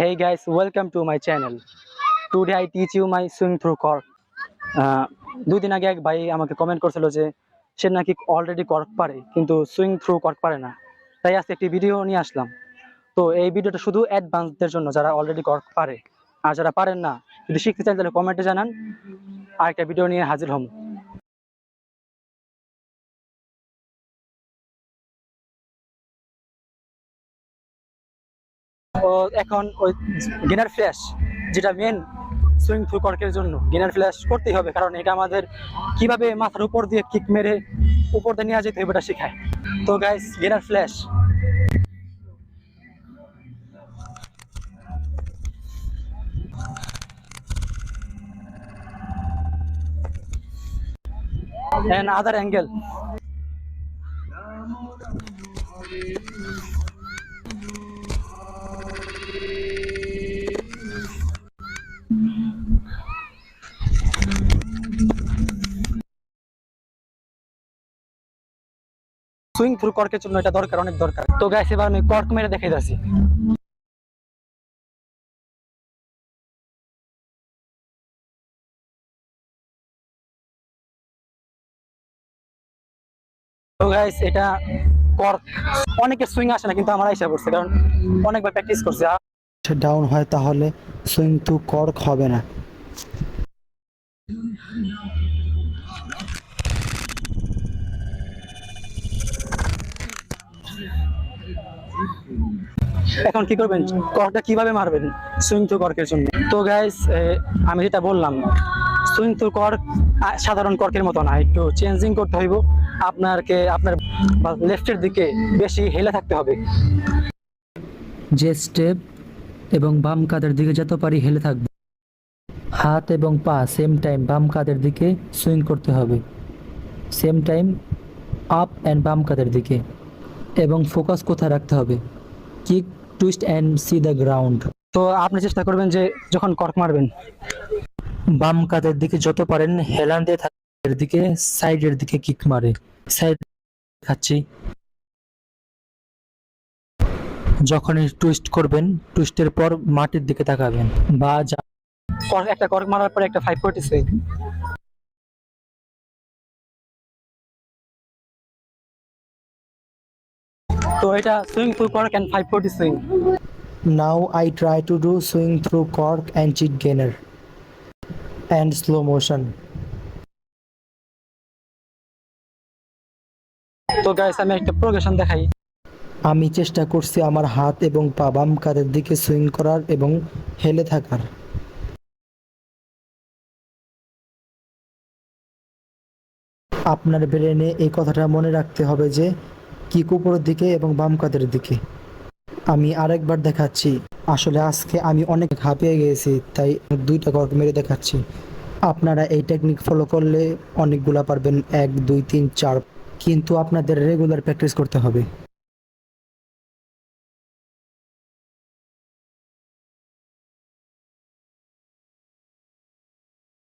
Hey guys, welcome to my channel. Today I teach you my swing through cork. দুই দিন আগে এক ভাই আমাকে কমেন্ট করছিল যে সে নাকি অলরেডি কর্ক পারে কিন্তু সুইং থ্রু কর্ক পারে না। তাই আজকে একটি ভিডিও নিয়ে আসলাম। তো এই ভিডিওটা শুধু অ্যাডভান্সদের জন্য, যারা অলরেডি কর্ক পারে। আর যারা পারেন না, যদি শিখতে চান তাহলে কমেন্টে জানান, আরেকটা ভিডিও নিয়ে হাজির হম। তো এখন ওই গিনার ফ্ল্যাশ, যেটা মেন সুইং থ্রু কর্কের জন্য গিনার ফ্ল্যাশ করতেই হবে, কারণ এটা আমাদের কিভাবে মাথার উপর দিয়ে কিক মেরে উপর দিয়ে নিয়ে যেতে হবে এটা শেখায়। তো গাইস, গিনার flash. and other angle. Swing through কর্কের জন্য এটা দরকার, অনেক দরকার। তো গাইস, এবার আমি কর্ক মেরে দেখাই যাচ্ছি। তো গাইস, এটা কর্ক। অনেকে সুইং আসে না, কিন্তু আমার আইসা পড়ছে, কারণ অনেকবার প্র্যাকটিস করছে। ডাউন হয় তাহলে সুইং টু কর্ক হবে না। এখন কি করবেন, কর্কটা কিভাবে মারবেন সুইং থ্রু কর্কের জন্য? তো গাইস, আমি যেটা বললাম, সুইং থ্রু কর্ক সাধারণ কর্কের মতো না, একটু চেঞ্জিং করতে হইব। আপনার লেফটের দিকে বেশি হেলে থাকতে হবে। যে স্টেপ এবং বাম কাঁধের দিকে যত পারি হেলে থাকবে। হাত এবং পা সেম টাইম বাম কাঁধের দিকে সুইং করতে হবে, সেম টাইম আপ অ্যান্ড বাম কাঁধের দিকে। এবং ফোকাস কোথায় রাখতে হবে? Kick, twist and C the ground. তো আপনি চেষ্টা করবেন যে যখন কর্ক মারবেন, বাম কাঁধের দিকে যত পারেন হেলান দিয়ে থাকের দিকে, সাইডের দিকে কিক মারে। সাইড খাচ্ছি। যখনই টুইস্ট করবেন, টুইস্টের পর মাটির দিকে তাকাবেন বা একটা কর্ক মারার পরে একটা 540 সুইং। তো এটা swing through cork and 540 swing. Now I try to do swing through cork and jig gainer and slow motion. তো গাইস, আমি একটা প্রোগ্রেশন দেখাই। আমি চেষ্টা করছি আমার হাত এবং পা বাম কাঁধের দিকে সুইং করার এবং হেলে থাকার। আপনার ব্রেনে এই কথাটা মনে রাখতে হবে যে কিক উপরের দিকে এবং বাম কাঁধের দিকে। আমি আরেকবার দেখাচ্ছি। আসলে আজকে আমি অনেক হাঁপিয়ে গিয়েছি, তাই দুইটা কর্ক মেরে দেখাচ্ছি। আপনারা এই টেকনিক ফলো করলে অনেকগুলা পারবেন, 1 2 3 4, কিন্তু আপনাদের রেগুলার প্র্যাকটিস করতে হবে।